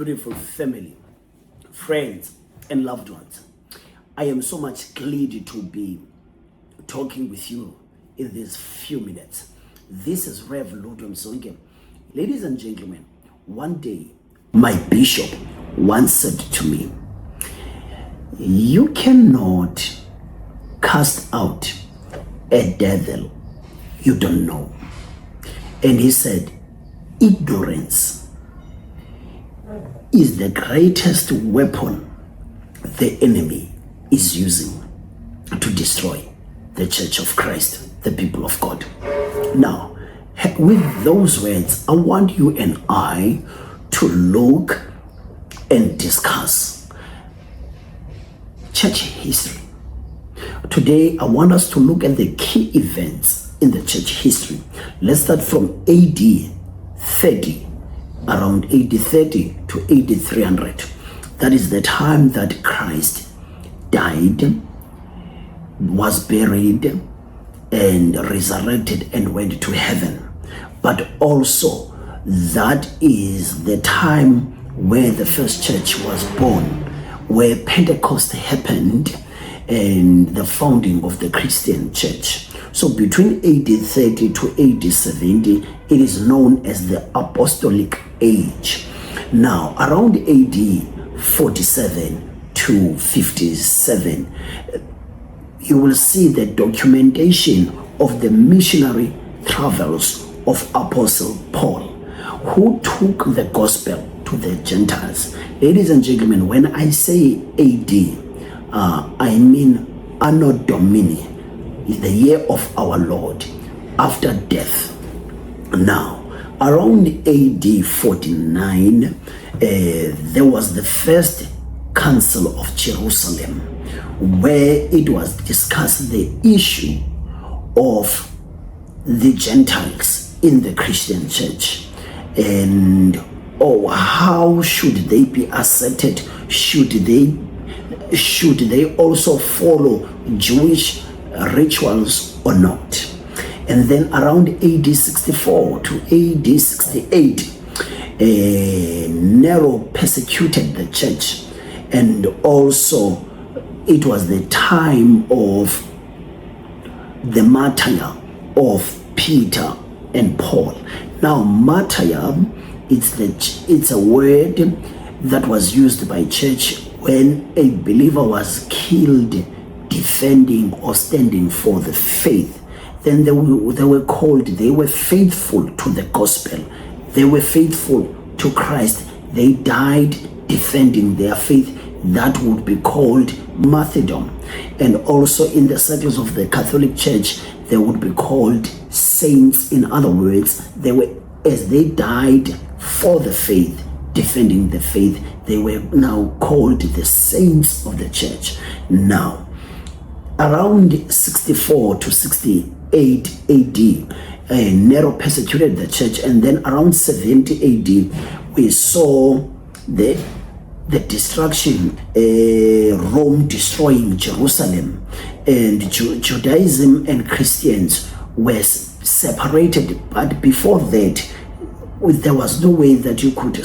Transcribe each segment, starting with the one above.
beautiful family, friends, and loved ones. I am so much glad to be talking with you in these few minutes. This is Rev Ludwig Msonke. Ladies and gentlemen, one day my bishop once said to me, you cannot cast out a devil you don't know. And he said, ignorance is the greatest weapon the enemy is using to destroy the Church of Christ, the people of God. Now, with those words, I want you and I to look and discuss church history. Today, I want us to look at the key events in the church history. Let's start from AD 30, around AD 30 to AD 300. That is the time that Christ died, was buried, and resurrected and went to heaven. But also, that is the time where the first church was born, where Pentecost happened and the founding of the Christian church. So between AD 30 to AD 70, it is known as the Apostolic Age. Now, around AD 47 to 57, you will see the documentation of the missionary travels of Apostle Paul, who took the gospel to the Gentiles. Ladies and gentlemen, when I say AD, I mean Anno Domini, the year of our Lord, after death. Now, around AD 49, there was the first Council of Jerusalem, where it was discussed the issue of the Gentiles in the Christian church, and how should they be accepted? Should they also follow Jewish rituals or not? And then around AD 64 to AD 68, Nero persecuted the church, and also it was the time of the martyrdom of Peter and Paul. Now, martyrdom, it's a word that was used by church when a believer was killed defending or standing for the faith. Then they were faithful to the gospel. They were faithful to Christ. They died defending their faith. That would be called martyrdom. And also in the circles of the Catholic Church, they would be called saints. In other words, as they died for the faith, defending the faith, they were now called the saints of the church. Now, around 64 to 68 AD, Nero persecuted the church, and then around 70 AD, we saw the destruction, Rome destroying Jerusalem, and Judaism and Christians were separated. But before that, there was no way that you could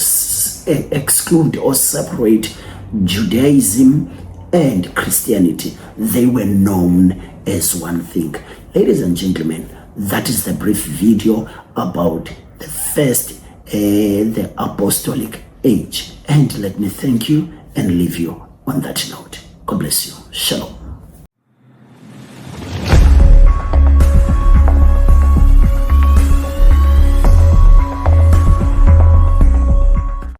exclude or separate Judaism and Christianity. They were known as one thing. Ladies and gentlemen, that is the brief video about the first, the Apostolic Age. And let me thank you and leave you on that note. God bless you. Shalom.